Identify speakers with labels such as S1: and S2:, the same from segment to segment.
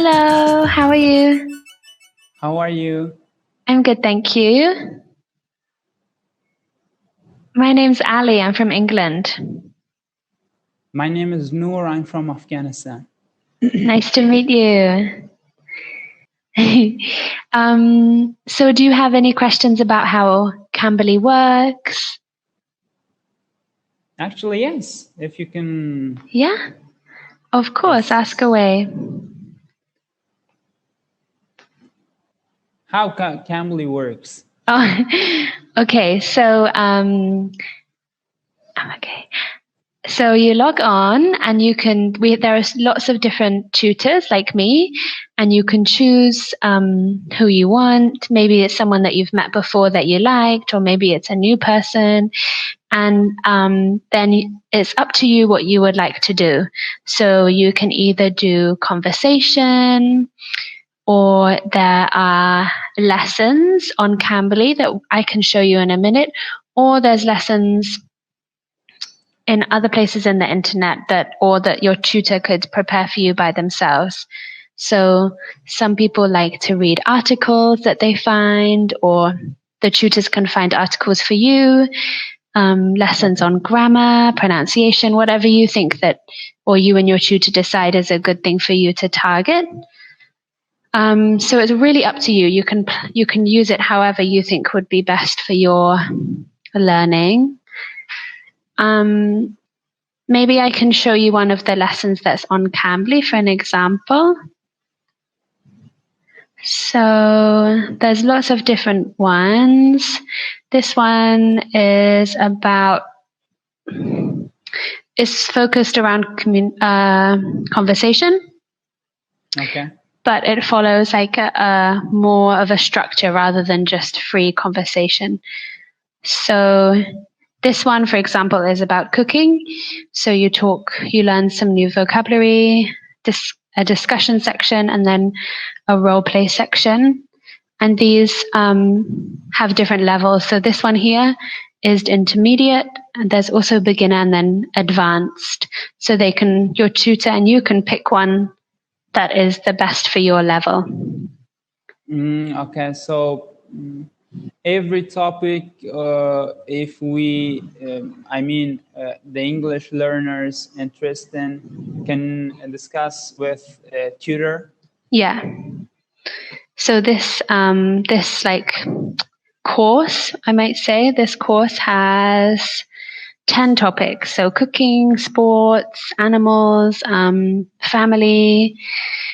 S1: Hello, how are you?
S2: How are you?
S1: I'm good, thank you. My name's Ali, I'm from England.
S2: My name is Noor. I'm from Afghanistan.
S1: Nice to meet you. So do you have any questions about how Cambly works?
S2: Actually, yes. If you can.
S1: Yeah, of course, ask away.
S2: How Cambly works?
S1: Oh, okay, so So you log on and you can, there are lots of different tutors like me, and you can choose who you want. Maybe it's someone that you've met before that you liked, or maybe it's a new person. And then it's up to you what you would like to do. So you can either do conversation, or there are lessons on Cambly that I can show you in a minute, or there's lessons in other places in the internet that your tutor could prepare for you by themselves. So some people like to read articles that they find, or the tutors can find articles for you, lessons on grammar, pronunciation, whatever you think that, or you and your tutor decide is a good thing for you to target. So it's really up to you. You can use it however you think would be best for your learning. Maybe I can show you one of the lessons that's on Cambly for an example. So there's lots of different ones. This one is focused around conversation.
S2: Okay.
S1: But it follows like a more of a structure rather than just free conversation. So this one, for example, is about cooking. So you learn some new vocabulary, a discussion section, and then a role play section. And these have different levels. So this one here is intermediate, and there's also beginner and then advanced. So your tutor and you can pick one that is the best for your level.
S2: Okay, so every topic, if we, the English learners interested in, can discuss with a tutor.
S1: Yeah. So this like course, I might say, this course has 10 topics. So cooking, sports, animals, family,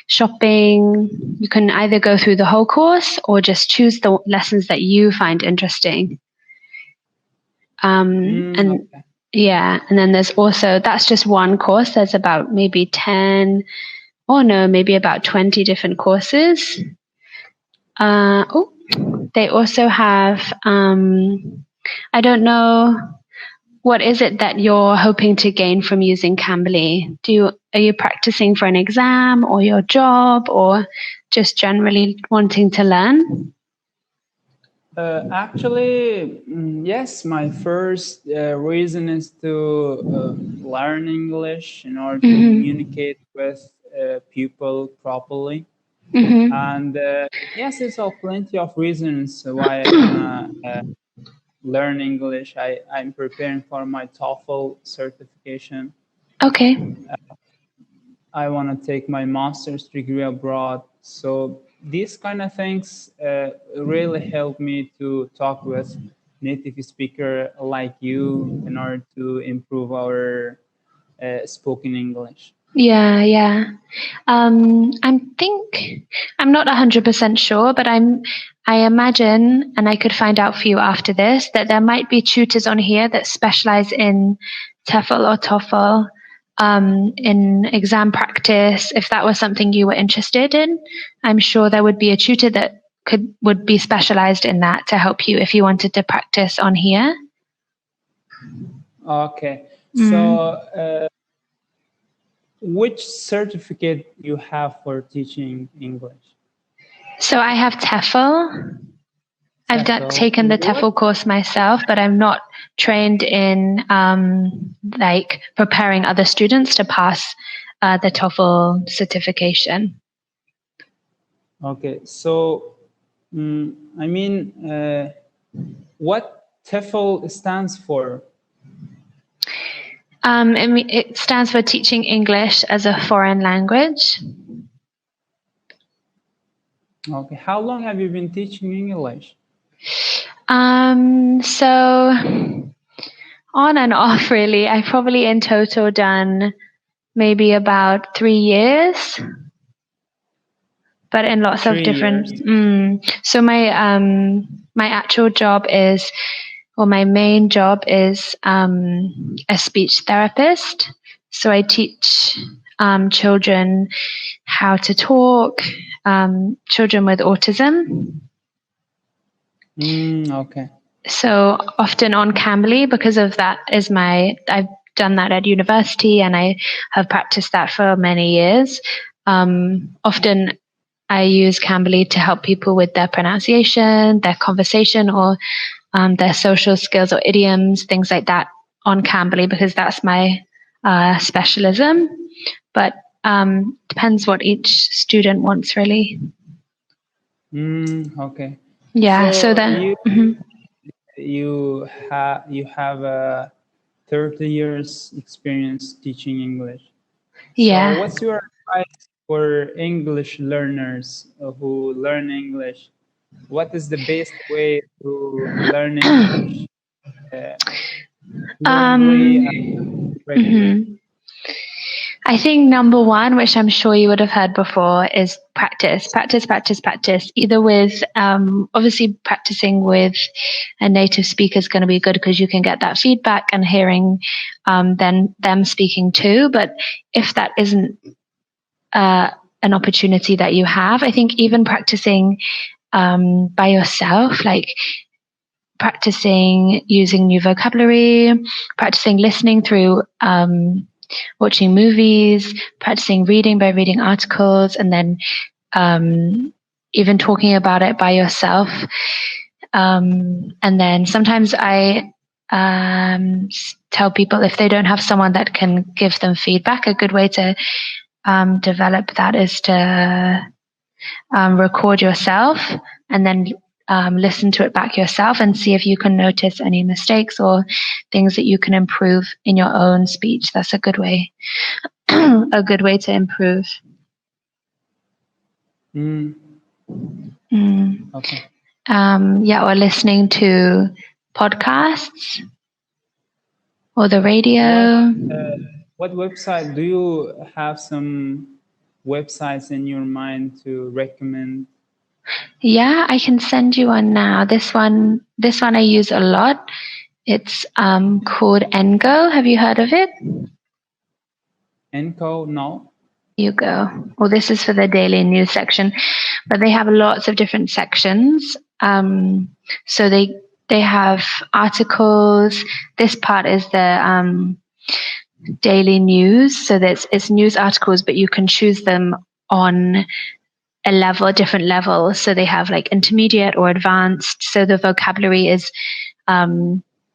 S1: shopping. You can either go through the whole course or just choose the lessons that you find interesting. And yeah, and then there's also, that's just one course. There's about maybe 10, or no, maybe about 20 different courses. They also have, I don't know, what is it that you're hoping to gain from using Cambly? Are you practicing for an exam or your job, or just generally wanting to learn?
S2: Actually, yes, my first reason is to learn English in order to communicate with people properly. And yes, there's plenty of reasons why I want to learn English. I'm preparing for my TEFL certification.
S1: Okay.
S2: I want to take my master's degree abroad. So these kind of things really help me to talk with native speaker like you in order to improve our spoken English.
S1: Yeah. I'm not 100% sure, but I imagine, and I could find out for you after this, that there might be tutors on here that specialize in TEFL or TOEFL, in exam practice. If that was something you were interested in, I'm sure there would be a tutor that would be specialized in that to help you if you wanted to practice on here.
S2: Okay. So which certificate you have for teaching English?
S1: So I have TEFL. I've taken the TEFL course myself, but I'm not trained in like preparing other students to pass the TOEFL certification.
S2: Okay, so I mean, what TEFL stands for?
S1: It stands for Teaching English as a Foreign Language.
S2: Okay, how long have you been teaching English?
S1: So on and off, really. I've probably in total done maybe about 3 years, but in lots of
S2: 3
S1: different.
S2: years.
S1: So my actual job is, or my main job is a speech therapist. So I teach children how to talk, children with autism.
S2: Okay.
S1: So often on Cambly, because of that is I've done that at university and I have practiced that for many years. Often I use Cambly to help people with their pronunciation, their conversation, or their social skills or idioms, things like that on Cambly, because that's my specialism. But depends what each student wants, really.
S2: Okay.
S1: Yeah. So that.
S2: You have a 30 years experience teaching English.
S1: Yeah.
S2: So what's your advice for English learners who learn English? What is the best way to learn English fluently and regularly?
S1: I think number one, which I'm sure you would have heard before, is practice, practice, practice, practice. Either with, obviously practicing with a native speaker is going to be good because you can get that feedback and hearing then them speaking too. But if that isn't an opportunity that you have, I think even practicing by yourself, like practicing using new vocabulary, practicing listening through watching movies, practicing reading by reading articles, and then even talking about it by yourself. And then sometimes I tell people if they don't have someone that can give them feedback, a good way to develop that is to record yourself and then listen to it back yourself and see if you can notice any mistakes or things that you can improve in your own speech. That's a good way, a good way to improve.
S2: Okay.
S1: Yeah, or listening to podcasts or the radio.
S2: What website do you have? Some websites in your mind to recommend?
S1: Yeah, I can send you one now. This one I use a lot. It's called Endgo. Have you heard of it?
S2: Endgo, no.
S1: You go. Well, this is for the daily news section, but they have lots of different sections. So they have articles. This part is the daily news. So it's news articles, but you can choose them on a different level. So they have like intermediate or advanced. So the vocabulary is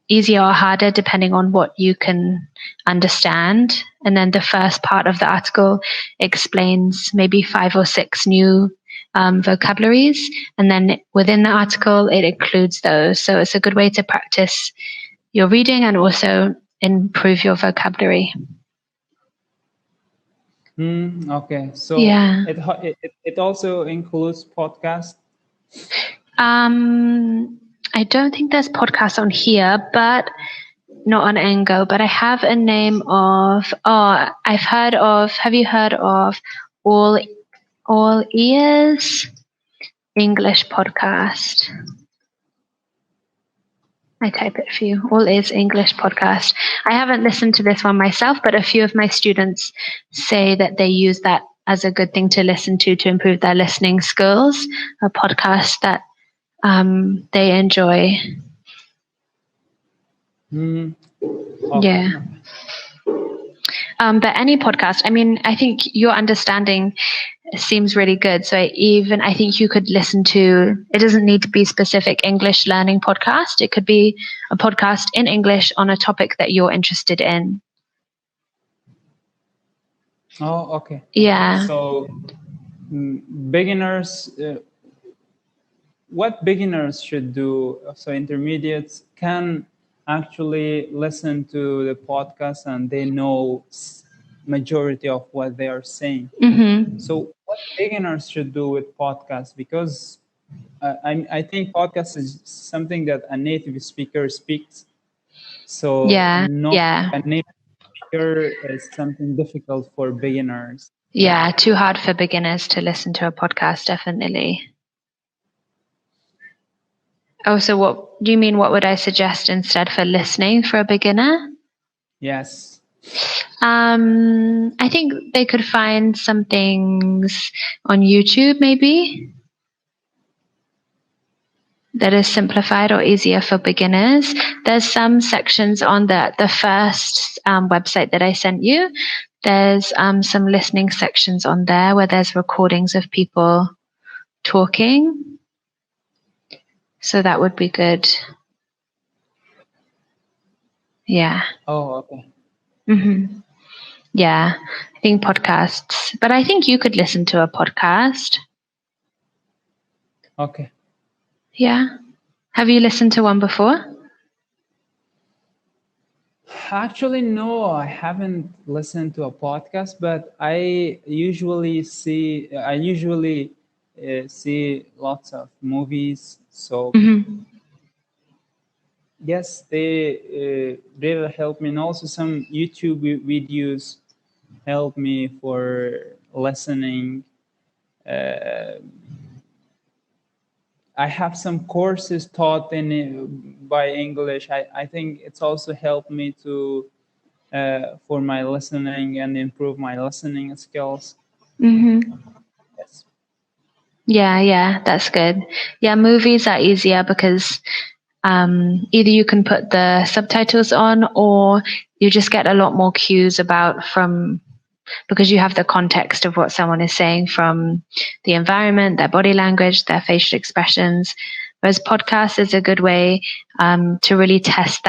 S1: easier or harder depending on what you can understand. And then the first part of the article explains maybe 5 or 6 new vocabularies. And then within the article, it includes those. So it's a good way to practice your reading and also improve your vocabulary.
S2: Okay, so
S1: yeah,
S2: it also includes podcast.
S1: I don't think there's podcasts on here, but not on Endgo. But I have a name of. Oh, I've heard of. Have you heard of All Ears English podcast? I type it for you. All Ears English podcast. I haven't listened to this one myself, but a few of my students say that they use that as a good thing to listen to improve their listening skills. A podcast that they enjoy.
S2: Okay.
S1: Yeah. But any podcast, I mean, I think your understanding seems really good. So I think you could listen to, it doesn't need to be specific English learning podcast. It could be a podcast in English on a topic that you're interested in.
S2: Oh, okay.
S1: Yeah.
S2: So beginners, what beginners should do, so intermediates can actually listen to the podcast and they know majority of what they are saying. So what beginners should do with podcasts? Because I think podcast is something that a native speaker speaks. So not a native speaker is something difficult for beginners.
S1: Yeah, too hard for beginners to listen to a podcast, definitely. Oh, so what do you mean? What would I suggest instead for listening for a beginner?
S2: Yes.
S1: I think they could find some things on YouTube, maybe, that is simplified or easier for beginners. There's some sections on the first website that I sent you. There's some listening sections on there where there's recordings of people talking. So that would be good. Yeah.
S2: Oh, okay.
S1: Yeah, I think podcasts. But I think you could listen to a podcast.
S2: Okay.
S1: Yeah. Have you listened to one before?
S2: Actually, no, I haven't listened to a podcast, but I usually see lots of movies. So yes, they really help me, and also some YouTube videos help me for listening. I have some courses taught by English. I think it's also helped me to for my listening and improve my listening skills. Yes.
S1: Yeah, that's good. Yeah, movies are easier because either you can put the subtitles on or you just get a lot more cues because you have the context of what someone is saying from the environment, their body language, their facial expressions. Whereas podcast is a good way to really test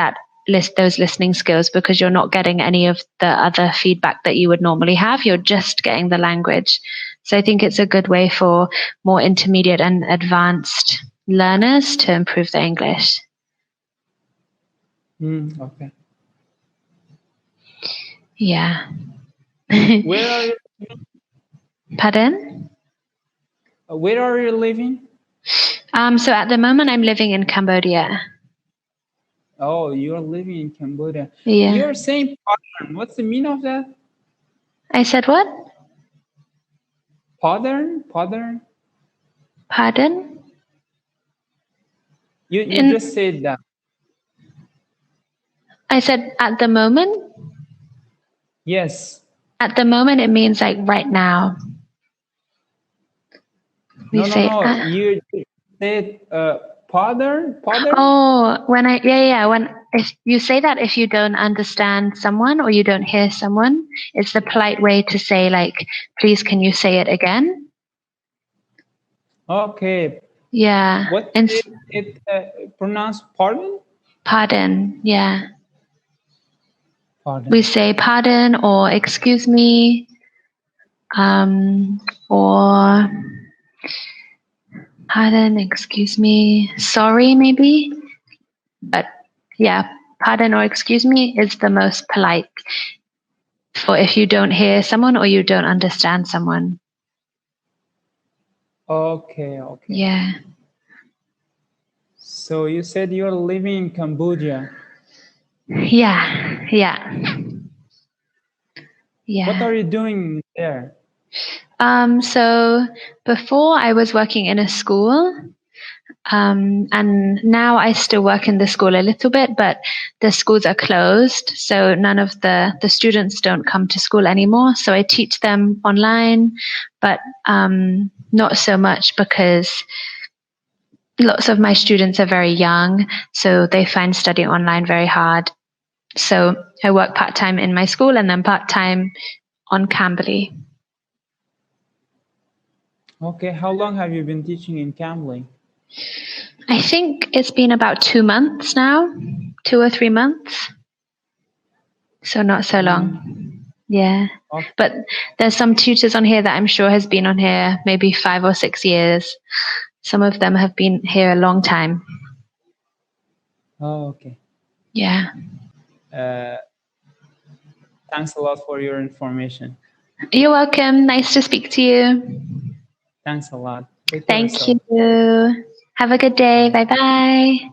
S1: those listening skills because you're not getting any of the other feedback that you would normally have. You're just getting the language. So I think it's a good way for more intermediate and advanced learners to improve their English.
S2: Okay.
S1: Yeah.
S2: Where are you living?
S1: Pardon?
S2: Where are you living?
S1: So at the moment I'm living in Cambodia.
S2: Oh, you're living in Cambodia.
S1: Yeah.
S2: You're saying pattern. What's the meaning of that?
S1: I said what?
S2: Pattern?
S1: Pardon?
S2: You just said that.
S1: I said at the moment?
S2: Yes.
S1: At the moment it means like right now.
S2: No. You said pattern?
S1: Oh, if you say that if you don't understand someone or you don't hear someone, it's the polite way to say like, please can you say it again?
S2: Okay.
S1: Yeah.
S2: What is it pronounced? Pardon?
S1: Pardon. Yeah.
S2: Pardon.
S1: We say pardon or excuse me, or pardon, excuse me, sorry maybe. But yeah, pardon or excuse me is the most polite for if you don't hear someone or you don't understand someone.
S2: Okay.
S1: Yeah.
S2: So you said you're living in Cambodia.
S1: Yeah.
S2: What are you doing there?
S1: So before I was working in a school, and now I still work in the school a little bit, but the schools are closed. So none of the students don't come to school anymore. So I teach them online, but not so much because lots of my students are very young. So they find studying online very hard. So I work part-time in my school and then part-time on Cambly.
S2: Okay. How long have you been teaching in Cambly?
S1: I think it's been about 2 months now, 2 or 3 months. So not so long. Yeah.
S2: Okay.
S1: But there's some tutors on here that I'm sure has been on here maybe 5 or 6 years. Some of them have been here a long time.
S2: Oh, okay.
S1: Yeah.
S2: Thanks a lot for your information.
S1: You're welcome. Nice to speak to you.
S2: Thanks a lot. Take care of
S1: Thank
S2: yourself.
S1: you. Have a good day.
S2: Bye.
S1: Bye bye.